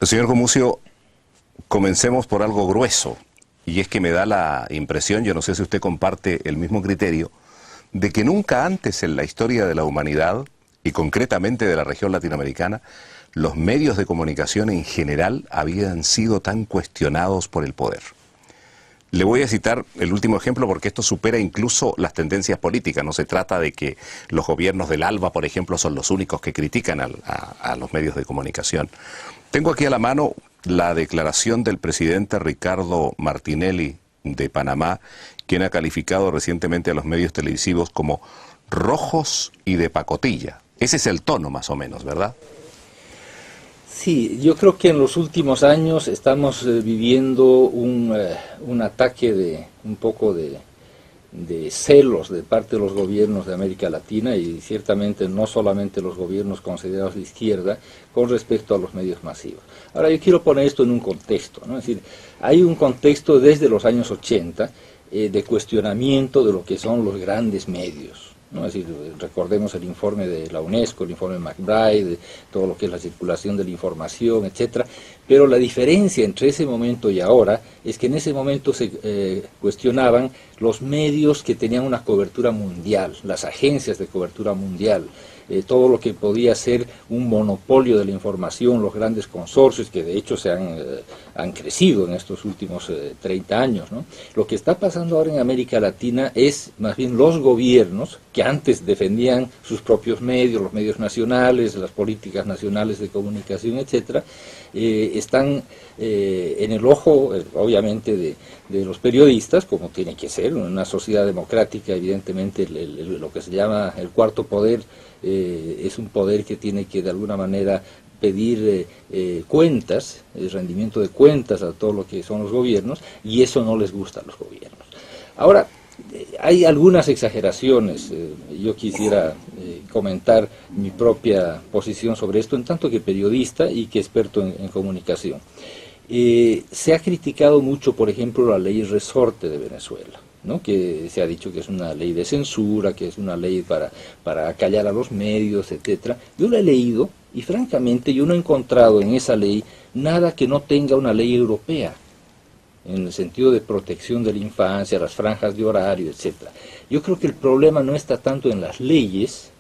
Señor Gumucio, comencemos por algo grueso, y es que me da la impresión, yo no sé si usted comparte el mismo criterio, de que nunca antes en la historia de la humanidad, y concretamente de la región latinoamericana, los medios de comunicación en general habían sido tan cuestionados por el poder. Le voy a citar el último ejemplo porque esto supera incluso las tendencias políticas. No se trata de que los gobiernos del ALBA, por ejemplo, son los únicos que critican a los medios de comunicación. Tengo aquí a la mano la declaración del presidente Ricardo Martinelli de Panamá, quien ha calificado recientemente a los medios televisivos como rojos y de pacotilla. Ese es el tono más o menos, ¿verdad? Sí, yo creo que en los últimos años estamos viviendo un ataque un poco de celos de parte de los gobiernos de América Latina y ciertamente no solamente los gobiernos considerados de izquierda con respecto a los medios masivos. Ahora yo quiero poner esto en un contexto, ¿no? Es decir, hay un contexto desde los años 80 de cuestionamiento de lo que son los grandes medios, ¿no? Es decir, recordemos el informe de la UNESCO, el informe McBride, todo lo que es la circulación de la información, etcétera. Pero la diferencia entre ese momento y ahora es que en ese momento se cuestionaban los medios que tenían una cobertura mundial, las agencias de cobertura mundial, todo lo que podía ser un monopolio de la información, los grandes consorcios que de hecho han crecido en estos últimos 30 años, ¿no? Lo que está pasando ahora en América Latina es más bien los gobiernos que antes defendían sus propios medios, los medios nacionales, las políticas nacionales de comunicación, etcétera, están en el ojo, obviamente, de los periodistas, como tiene que ser. En una sociedad democrática, evidentemente, lo que se llama el cuarto poder es un poder que tiene que, de alguna manera, pedir cuentas, el rendimiento de cuentas a todo lo que son los gobiernos, y eso no les gusta a los gobiernos. Ahora, hay algunas exageraciones. Yo quisiera comentar mi propia posición sobre esto, en tanto que periodista y que experto en comunicación. Se ha criticado mucho, por ejemplo, la ley resorte de Venezuela, ¿no? Que se ha dicho que es una ley de censura, que es una ley para acallar a los medios, etcétera. Yo la he leído y francamente yo no he encontrado en esa ley nada que no tenga una ley europea, en el sentido de protección de la infancia, las franjas de horario, etcétera. Yo creo que el problema no está tanto en las leyes,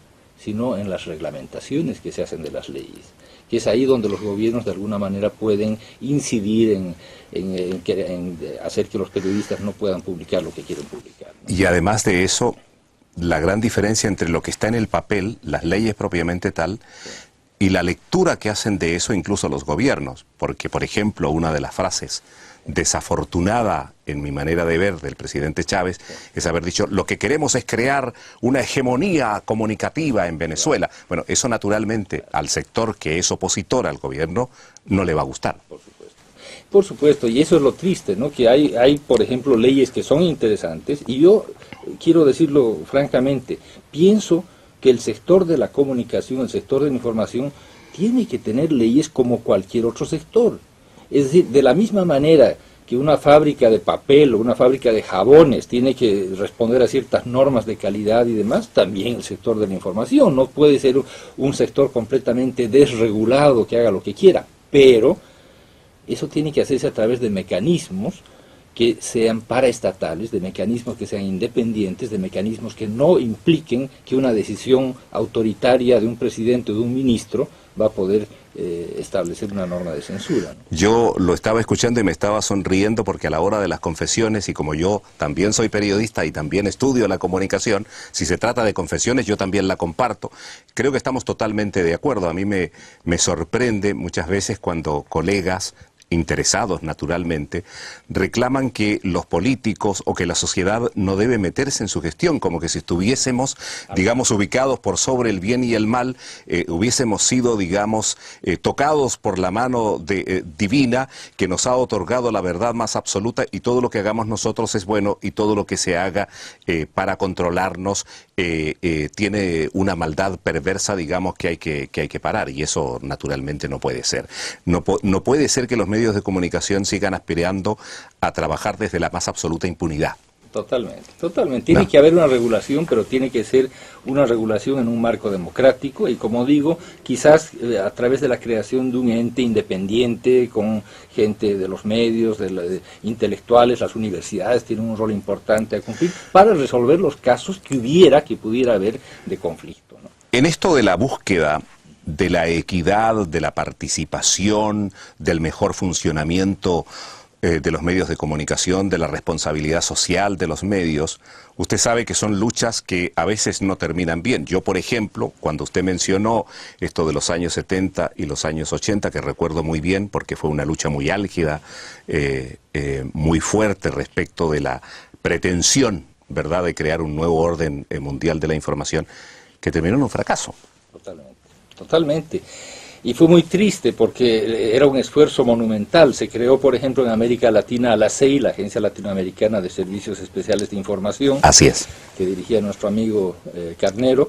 sino en las reglamentaciones que se hacen de las leyes, que es ahí donde los gobiernos de alguna manera pueden incidir en hacer que los periodistas no puedan publicar lo que quieren publicar, ¿no? Y además de eso, la gran diferencia entre lo que está en el papel, las leyes propiamente tal, y la lectura que hacen de eso incluso los gobiernos, porque por ejemplo una de las frases desafortunada en mi manera de ver del presidente Chávez es haber dicho lo que queremos es crear una hegemonía comunicativa en Venezuela. Bueno, eso naturalmente al sector que es opositor al gobierno no le va a gustar. Por supuesto, y eso es lo triste, ¿no? Que hay, por ejemplo, leyes que son interesantes, y yo quiero decirlo francamente, pienso que el sector de la comunicación, el sector de la información, tiene que tener leyes como cualquier otro sector. Es decir, de la misma manera que una fábrica de papel o una fábrica de jabones tiene que responder a ciertas normas de calidad y demás, también el sector de la información. No puede ser un sector completamente desregulado que haga lo que quiera, pero eso tiene que hacerse a través de mecanismos que sean paraestatales, de mecanismos que sean independientes, de mecanismos que no impliquen que una decisión autoritaria de un presidente o de un ministro va a poder establecer una norma de censura, ¿no? Yo lo estaba escuchando y me estaba sonriendo porque a la hora de las confesiones, y como yo también soy periodista y también estudio la comunicación, si se trata de confesiones yo también la comparto. Creo que estamos totalmente de acuerdo. A mí me sorprende muchas veces cuando colegas interesados naturalmente, reclaman que los políticos o que la sociedad no debe meterse en su gestión, como que si estuviésemos, digamos, ubicados por sobre el bien y el mal, hubiésemos sido, digamos, tocados por la mano divina que nos ha otorgado la verdad más absoluta y todo lo que hagamos nosotros es bueno y todo lo que se haga para controlarnos tiene una maldad perversa, digamos, que hay que parar, y eso naturalmente no puede ser. No puede ser que los medios de comunicación sigan aspirando a trabajar desde la más absoluta impunidad. Totalmente, totalmente. Tiene que haber una regulación, pero tiene que ser una regulación en un marco democrático y, como digo, quizás a través de la creación de un ente independiente con gente de los medios, de intelectuales, las universidades tienen un rol importante a cumplir para resolver los casos que pudiera haber de conflicto, ¿no? En esto de la búsqueda de la equidad, de la participación, del mejor funcionamiento de los medios de comunicación, de la responsabilidad social de los medios, usted sabe que son luchas que a veces no terminan bien. Yo, por ejemplo, cuando usted mencionó esto de los años 70 y los años 80, que recuerdo muy bien porque fue una lucha muy álgida, muy fuerte respecto de la pretensión, ¿verdad?, de crear un nuevo orden mundial de la información, que terminó en un fracaso. Totalmente, totalmente. Y fue muy triste porque era un esfuerzo monumental. Se creó, por ejemplo, en América Latina la ALACEI, la Agencia Latinoamericana de Servicios Especiales de Información. Así es. Que dirigía nuestro amigo Carnero.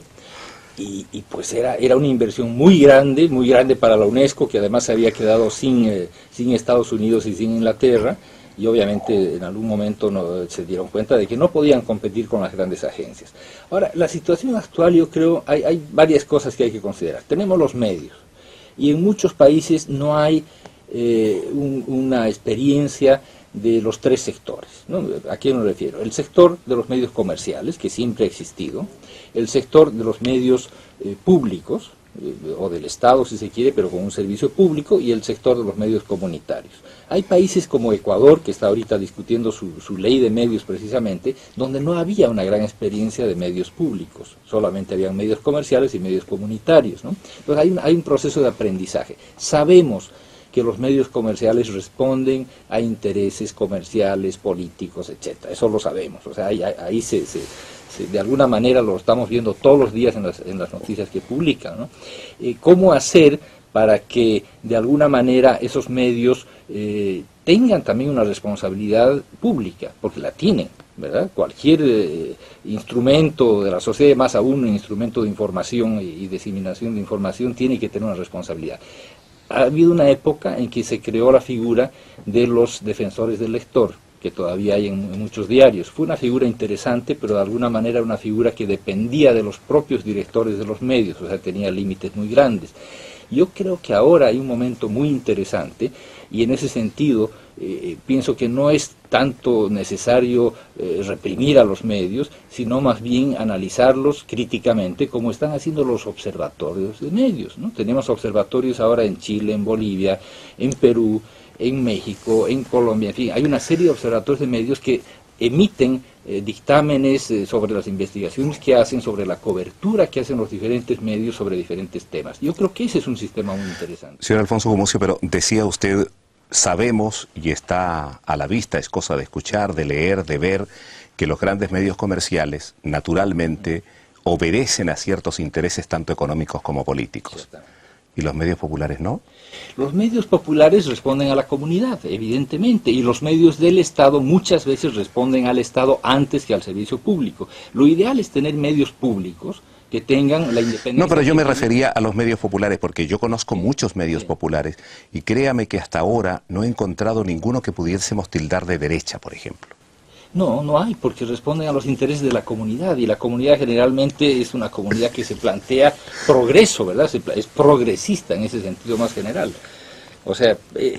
Y pues era una inversión muy grande para la UNESCO, que además se había quedado sin Estados Unidos y sin Inglaterra. Y obviamente en algún momento se dieron cuenta de que no podían competir con las grandes agencias. Ahora, la situación actual, yo creo, hay varias cosas que hay que considerar. Tenemos los medios. Y en muchos países no hay una experiencia de los tres sectores, ¿no? ¿A qué me refiero? El sector de los medios comerciales, que siempre ha existido, el sector de los medios públicos, o del Estado si se quiere, pero con un servicio público, y el sector de los medios comunitarios. Hay países como Ecuador, que está ahorita discutiendo su ley de medios precisamente, donde no había una gran experiencia de medios públicos, solamente habían medios comerciales y medios comunitarios, ¿no? Entonces hay un proceso de aprendizaje. Sabemos que los medios comerciales responden a intereses comerciales, políticos, etcétera. Eso lo sabemos, o sea, ahí de alguna manera lo estamos viendo todos los días en las noticias que publican, ¿no? ¿Cómo hacer para que de alguna manera esos medios tengan también una responsabilidad pública? Porque la tienen, ¿verdad? Cualquier instrumento de la sociedad, más aún un instrumento de información y diseminación de información, tiene que tener una responsabilidad. Ha habido una época en que se creó la figura de los defensores del lector, que todavía hay en muchos diarios. Fue una figura interesante, pero de alguna manera una figura que dependía de los propios directores de los medios, o sea, tenía límites muy grandes. Yo creo que ahora hay un momento muy interesante, y en ese sentido pienso que no es tanto necesario reprimir a los medios, sino más bien analizarlos críticamente, como están haciendo los observatorios de medios, ¿no? Tenemos observatorios ahora en Chile, en Bolivia, en Perú, en México, en Colombia, en fin, hay una serie de observatorios de medios que emiten dictámenes sobre las investigaciones que hacen, sobre la cobertura que hacen los diferentes medios sobre diferentes temas. Yo creo que ese es un sistema muy interesante. Señor Alfonso Gumucio, pero decía usted, sabemos y está a la vista, es cosa de escuchar, de leer, de ver, que los grandes medios comerciales naturalmente obedecen a ciertos intereses tanto económicos como políticos. ¿Y los medios populares no? Los medios populares responden a la comunidad, evidentemente, y los medios del Estado muchas veces responden al Estado antes que al servicio público. Lo ideal es tener medios públicos que tengan la independencia. No, pero yo me refería a los medios populares, porque yo conozco muchos medios populares, y créame que hasta ahora no he encontrado ninguno que pudiésemos tildar de derecha, por ejemplo. No hay, porque responden a los intereses de la comunidad, y la comunidad generalmente es una comunidad que se plantea progreso, ¿verdad? Es progresista en ese sentido más general. O sea,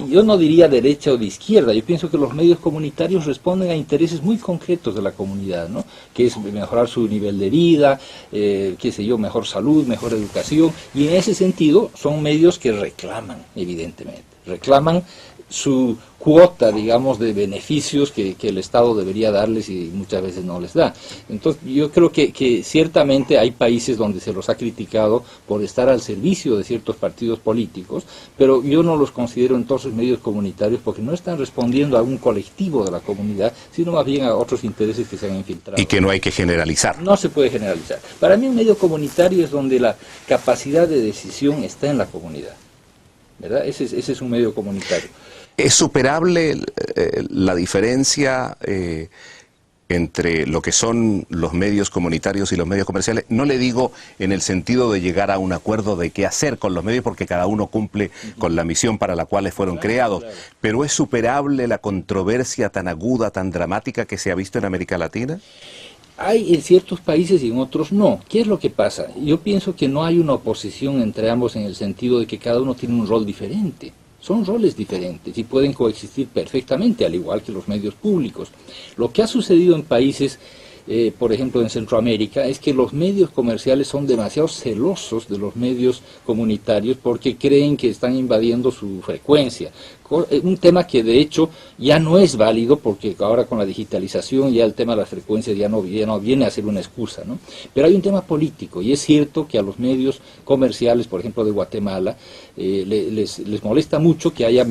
yo no diría derecha o de izquierda, yo pienso que los medios comunitarios responden a intereses muy concretos de la comunidad, ¿no? Que es mejorar su nivel de vida, qué sé yo, mejor salud, mejor educación, y en ese sentido son medios que reclaman, evidentemente, reclaman su cuota, digamos, de beneficios que el Estado debería darles y muchas veces no les da. Entonces, yo creo que ciertamente hay países donde se los ha criticado por estar al servicio de ciertos partidos políticos, pero yo no los considero entonces medios comunitarios porque no están respondiendo a un colectivo de la comunidad, sino más bien a otros intereses que se han infiltrado. Y que no hay que generalizar. No se puede generalizar. Para mí un medio comunitario es donde la capacidad de decisión está en la comunidad, ¿verdad? Ese es un medio comunitario. ¿Es superable la diferencia entre lo que son los medios comunitarios y los medios comerciales. No le digo en el sentido de llegar a un acuerdo de qué hacer con los medios, porque cada uno cumple con la misión para la cual fueron creados, pero ¿es superable la controversia tan aguda, tan dramática que se ha visto en América Latina? Hay en ciertos países y en otros no. ¿Qué es lo que pasa? Yo pienso que no hay una oposición entre ambos en el sentido de que cada uno tiene un rol diferente. Son roles diferentes y pueden coexistir perfectamente, al igual que los medios públicos. Lo que ha sucedido en países, por ejemplo en Centroamérica, es que los medios comerciales son demasiado celosos de los medios comunitarios porque creen que están invadiendo su frecuencia. Un tema que de hecho ya no es válido porque ahora con la digitalización ya el tema de las frecuencias ya no viene a ser una excusa, ¿no? Pero hay un tema político y es cierto que a los medios comerciales, por ejemplo de Guatemala, les molesta mucho que haya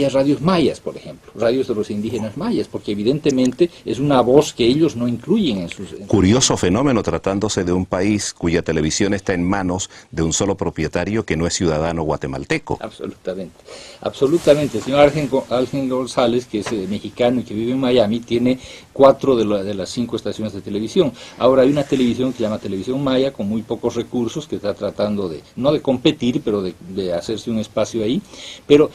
radios mayas, por ejemplo, radios de los indígenas mayas, porque evidentemente es una voz que ellos no incluyen en sus... Curioso fenómeno tratándose de un país cuya televisión está en manos de un solo propietario que no es ciudadano guatemalteco. Absolutamente, absolutamente. El señor Ángel González, que es mexicano y que vive en Miami, tiene 4 de las 5 estaciones de televisión. Ahora hay una televisión que se llama Televisión Maya, con muy pocos recursos, que está tratando no de competir, pero de hacerse un espacio ahí. Pero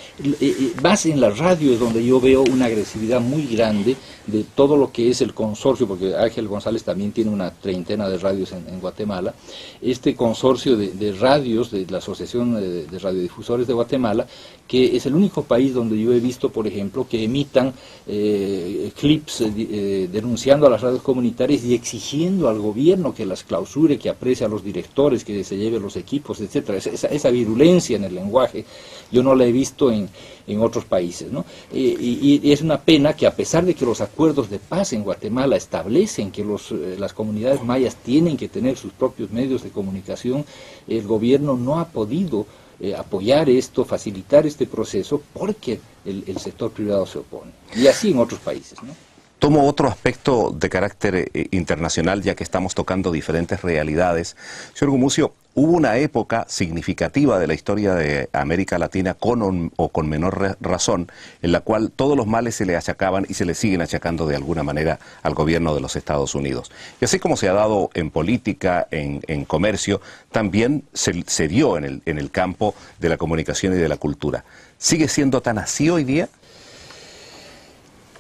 más en la radio es donde yo veo una agresividad muy grande de todo lo que es el consorcio, porque Ángel González también tiene una 30 de radios en Guatemala. Este consorcio de radios de la Asociación de Radiodifusores de Guatemala, que es el único país donde yo he visto, por ejemplo, que emitan clips denunciando a las radios comunitarias y exigiendo al gobierno que las clausure, que aprecie a los directores, que se lleve los equipos, etcétera. Esa virulencia en el lenguaje yo no la he visto en otros países, ¿no? Y es una pena que, a pesar de que los acuerdos de paz en Guatemala establecen que las comunidades mayas tienen que tener sus propios medios de comunicación, el gobierno no ha podido apoyar esto, facilitar este proceso, porque el sector privado se opone. Y así en otros países, ¿no? Tomo otro aspecto de carácter internacional, ya que estamos tocando diferentes realidades. Señor Gumucio, hubo una época significativa de la historia de América Latina, con o con menor razón, en la cual todos los males se le achacaban y se le siguen achacando de alguna manera al gobierno de los Estados Unidos. Y así como se ha dado en política, en comercio, también se dio en el campo de la comunicación y de la cultura. ¿Sigue siendo tan así hoy día?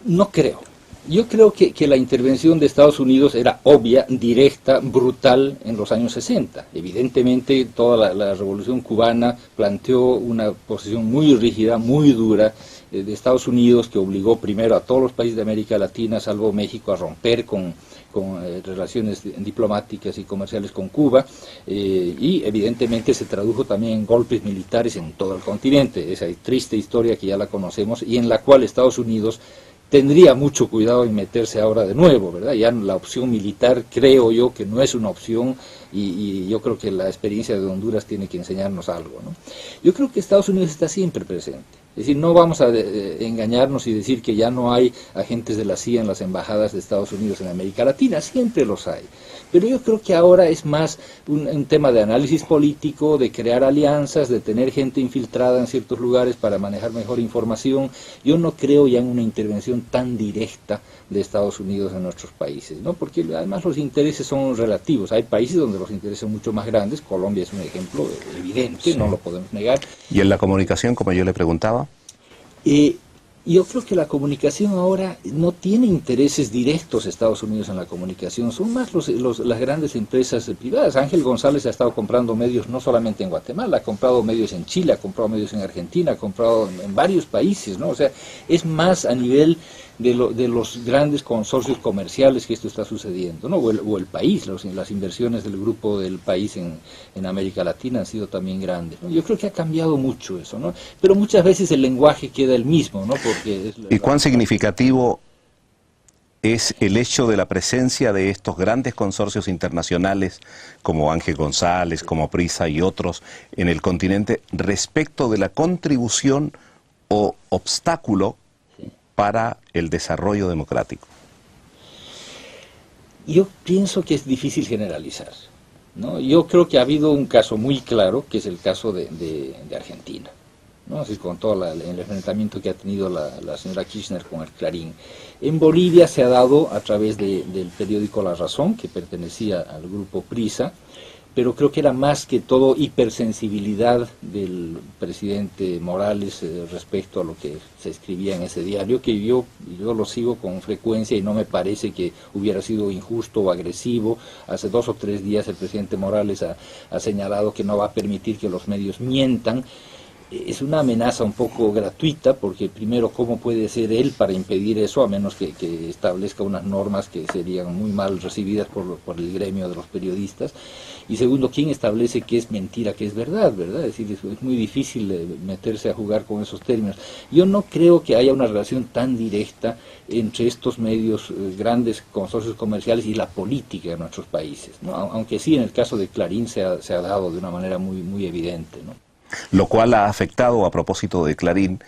No creo. Yo creo que la intervención de Estados Unidos era obvia, directa, brutal en los años 60. Evidentemente toda la revolución cubana planteó una posición muy rígida, muy dura de Estados Unidos, que obligó primero a todos los países de América Latina, salvo México, a romper con relaciones diplomáticas y comerciales con Cuba, y evidentemente se tradujo también en golpes militares en todo el continente. Esa triste historia que ya la conocemos y en la cual Estados Unidos tendría mucho cuidado en meterse ahora de nuevo, ¿verdad? Ya la opción militar creo yo que no es una opción, y yo creo que la experiencia de Honduras tiene que enseñarnos algo, ¿no? Yo creo que Estados Unidos está siempre presente. Es decir, no vamos a engañarnos y decir que ya no hay agentes de la CIA en las embajadas de Estados Unidos en América Latina, siempre los hay. Pero yo creo que ahora es más un tema de análisis político, de crear alianzas, de tener gente infiltrada en ciertos lugares para manejar mejor información. Yo no creo ya en una intervención tan directa de Estados Unidos en nuestros países, ¿no? Porque además los intereses son relativos. Hay países donde los intereses son mucho más grandes. Colombia es un ejemplo evidente, sí, no lo podemos negar. ¿Y en la comunicación, como yo le preguntaba? Yo creo que la comunicación ahora no tiene intereses directos Estados Unidos en la comunicación, son más las grandes empresas privadas. Ángel González ha estado comprando medios no solamente en Guatemala, ha comprado medios en Chile, ha comprado medios en Argentina, ha comprado en varios países, ¿no? O sea, es más a nivel de los grandes consorcios comerciales que esto está sucediendo, ¿no? O el país, las inversiones del grupo del país en América Latina han sido también grandes, ¿no? Yo creo que ha cambiado mucho eso, ¿no? Pero muchas veces el lenguaje queda el mismo, ¿no? Porque ¿y cuán significativo es el hecho de la presencia de estos grandes consorcios internacionales como Ángel González, como Prisa y otros en el continente respecto de la contribución o obstáculo para el desarrollo democrático? Yo pienso que es difícil generalizar, ¿no? Yo creo que ha habido un caso muy claro, que es el caso de Argentina, ¿no? Así con todo el enfrentamiento que ha tenido la señora Kirchner con el Clarín. En Bolivia se ha dado a través del periódico La Razón, que pertenecía al grupo Prisa, pero creo que era más que todo hipersensibilidad del presidente Morales respecto a lo que se escribía en ese diario, que yo lo sigo con frecuencia y no me parece que hubiera sido injusto o agresivo. Hace 2 o 3 días el presidente Morales ha señalado que no va a permitir que los medios mientan. Es una amenaza un poco gratuita, porque primero, ¿cómo puede ser él para impedir eso, a menos que establezca unas normas que serían muy mal recibidas por el gremio de los periodistas? Y segundo, ¿quién establece qué es mentira, qué es verdad, verdad? Es decir, es muy difícil meterse a jugar con esos términos. Yo no creo que haya una relación tan directa entre estos medios, grandes consorcios comerciales, y la política de nuestros países, ¿no? Aunque sí, en el caso de Clarín se ha dado de una manera muy evidente, ¿no? Lo cual ha afectado, a propósito de Clarín,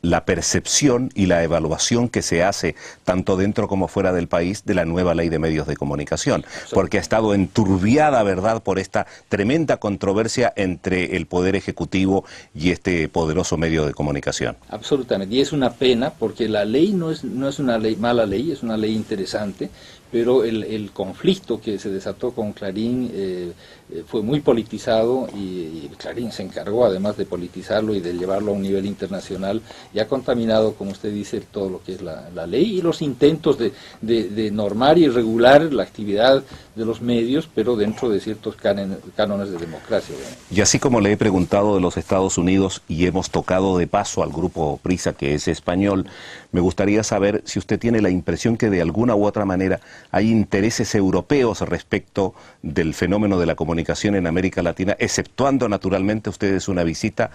la percepción y la evaluación que se hace, tanto dentro como fuera del país, de la nueva ley de medios de comunicación, porque ha estado enturbiada, ¿verdad?, por esta tremenda controversia entre el Poder Ejecutivo y este poderoso medio de comunicación. Absolutamente, y es una pena, porque la ley no es una ley, mala ley, es una ley interesante, pero el conflicto que se desató con Clarín fue muy politizado, y Clarín se encargó además de politizarlo y de llevarlo a un nivel internacional, y ha contaminado, como usted dice, todo lo que es la ley y los intentos de normar y regular la actividad de los medios, pero dentro de ciertos cánones de democracia, ¿verdad? Y así como le he preguntado de los Estados Unidos y hemos tocado de paso al grupo Prisa, que es español, me gustaría saber si usted tiene la impresión que de alguna u otra manera hay intereses europeos respecto del fenómeno de la comunicación en América Latina, exceptuando naturalmente ustedes una visita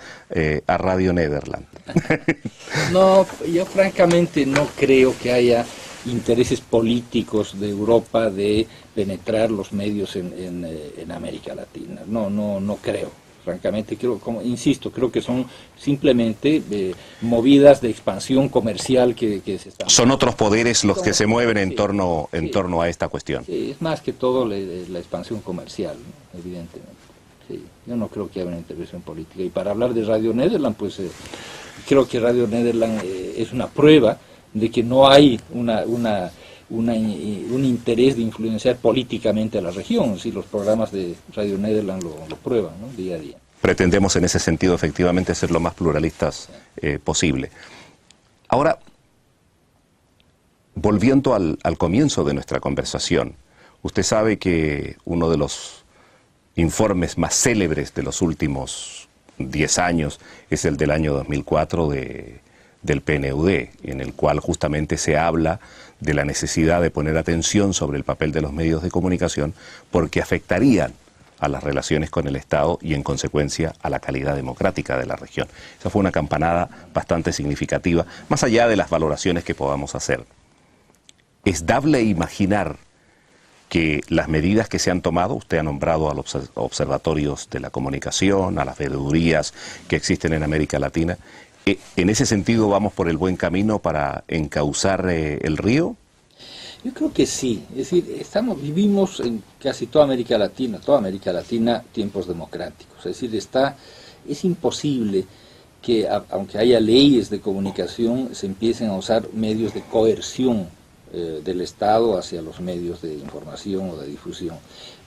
a Radio Nederland. No, yo francamente no creo que haya intereses políticos de Europa de penetrar los medios en América Latina. No creo. Francamente, insisto, creo que son simplemente movidas de expansión comercial que se están... Son otros poderes los que se mueven en torno a esta cuestión. Sí, es más que todo la expansión comercial, ¿no? Evidentemente. Sí, yo no creo que haya una intervención política. Y para hablar de Radio Nederland, pues creo que Radio Nederland es una prueba de que no hay un interés de influenciar políticamente a la región. Si los programas de Radio Nederland lo prueban, ¿no? Día a día. Pretendemos en ese sentido efectivamente ser lo más pluralistas posible. Ahora, volviendo al comienzo de nuestra conversación, usted sabe que uno de los informes más célebres de los últimos 10 años es el del año 2004 del PNUD, en el cual justamente se habla de la necesidad de poner atención sobre el papel de los medios de comunicación, porque afectarían a las relaciones con el Estado y en consecuencia a la calidad democrática de la región. Esa fue una campanada bastante significativa, más allá de las valoraciones que podamos hacer. Es dable imaginar que las medidas que se han tomado, usted ha nombrado a los observatorios de la comunicación, a las veedurías que existen en América Latina, ¿en ese sentido vamos por el buen camino para encauzar el río? Yo creo que sí, es decir, vivimos en casi toda América Latina tiempos democráticos, es decir, es imposible que aunque haya leyes de comunicación se empiecen a usar medios de coerción del Estado hacia los medios de información o de difusión.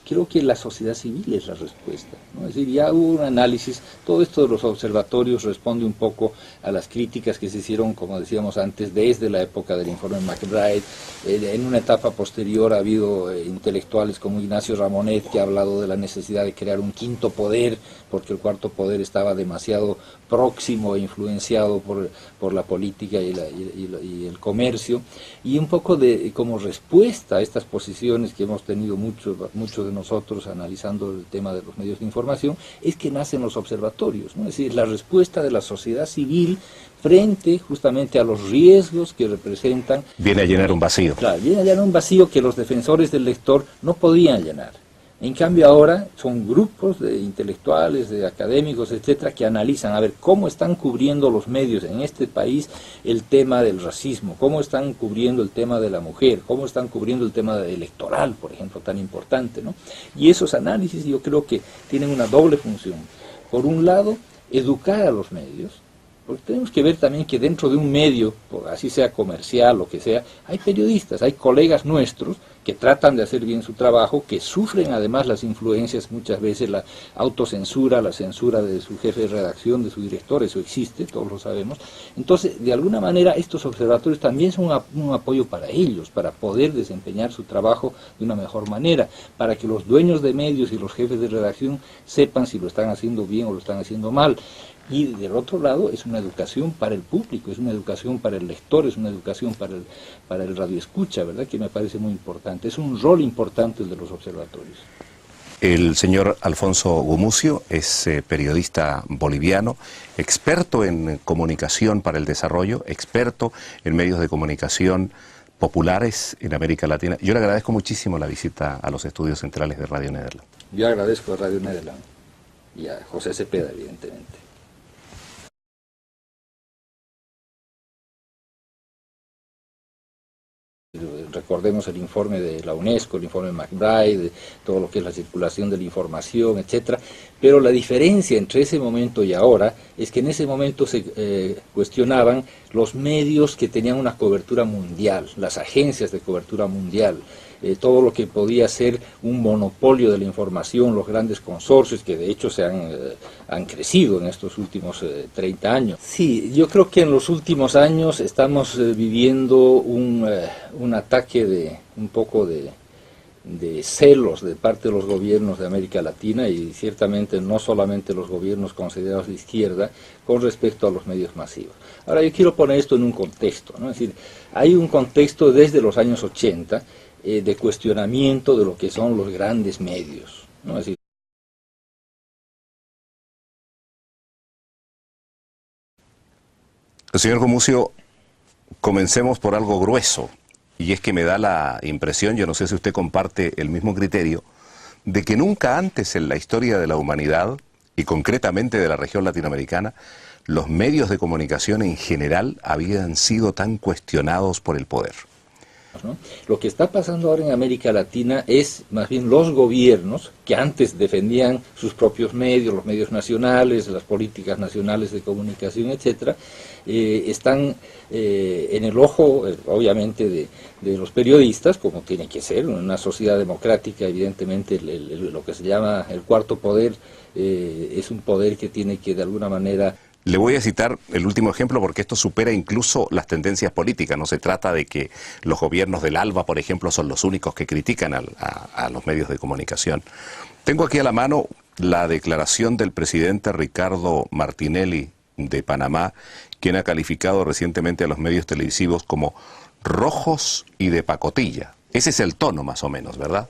Creo que la sociedad civil es la respuesta, ¿no? Es decir, ya hubo un análisis, todo esto de los observatorios responde un poco a las críticas que se hicieron, como decíamos antes, desde la época del informe McBride. En una etapa posterior ha habido intelectuales como Ignacio Ramonet, que ha hablado de la necesidad de crear un quinto poder, porque el cuarto poder estaba demasiado próximo e influenciado por la política y el comercio, y un poco como respuesta a estas posiciones que hemos tenido muchos de nosotros analizando el tema de los medios de información, es que nacen los observatorios, ¿no? Es decir, la respuesta de la sociedad civil frente justamente a los riesgos que representan... Viene a llenar un vacío. Claro, viene a llenar un vacío que los defensores del lector no podían llenar. En cambio ahora son grupos de intelectuales, de académicos, etcétera, que analizan a ver cómo están cubriendo los medios en este país el tema del racismo, cómo están cubriendo el tema de la mujer, cómo están cubriendo el tema electoral, por ejemplo, tan importante, ¿no? Y esos análisis yo creo que tienen una doble función. Por un lado, educar a los medios, Porque tenemos que ver también que dentro de un medio, así sea comercial o que sea, hay periodistas, hay colegas nuestros que tratan de hacer bien su trabajo, que sufren además las influencias, muchas veces la autocensura, la censura de su jefe de redacción, de su director, eso existe, todos lo sabemos. Entonces, de alguna manera, estos observatorios también son un apoyo para ellos, para poder desempeñar su trabajo de una mejor manera, para que los dueños de medios y los jefes de redacción sepan si lo están haciendo bien o lo están haciendo mal. Y del otro lado es una educación para el público, es una educación para el lector, es una educación para el radioescucha, ¿verdad? Que me parece muy importante. Es un rol importante el de los observatorios. El señor Alfonso Gumucio es periodista boliviano, experto en comunicación para el desarrollo, experto en medios de comunicación populares en América Latina. Yo le agradezco muchísimo la visita a los estudios centrales de Radio Nederland. Yo agradezco a Radio Nederland y a José Cepeda, evidentemente. Recordemos el informe de la UNESCO, el informe McBride, de todo lo que es la circulación de la información, etcétera. Pero la diferencia entre ese momento y ahora es que en ese momento se cuestionaban los medios que tenían una cobertura mundial, las agencias de cobertura mundial, todo lo que podía ser un monopolio de la información, los grandes consorcios que de hecho han crecido en estos últimos 30 años. Sí, yo creo que en los últimos años estamos viviendo un ataque de un poco de celos de parte de los gobiernos de América Latina y ciertamente no solamente los gobiernos considerados de izquierda con respecto a los medios masivos. Ahora yo quiero poner esto en un contexto, ¿no? Es decir, hay un contexto desde los años 80 de cuestionamiento de lo que son los grandes medios, ¿no? Es decir, señor Gumucio, comencemos por algo grueso, y es que me da la impresión, yo no sé si usted comparte el mismo criterio, de que nunca antes en la historia de la humanidad, y concretamente de la región latinoamericana, los medios de comunicación en general habían sido tan cuestionados por el poder. ¿no? Lo que está pasando ahora en América Latina es más bien los gobiernos que antes defendían sus propios medios, los medios nacionales, las políticas nacionales de comunicación, etcétera, están en el ojo, obviamente, de los periodistas, como tiene que ser, en una sociedad democrática, evidentemente lo que se llama el cuarto poder es un poder que tiene que de alguna manera... Le voy a citar el último ejemplo porque esto supera incluso las tendencias políticas. No se trata de que los gobiernos del ALBA, por ejemplo, son los únicos que critican a los medios de comunicación. Tengo aquí a la mano la declaración del presidente Ricardo Martinelli de Panamá, quien ha calificado recientemente a los medios televisivos como rojos y de pacotilla. Ese es el tono más o menos, ¿verdad?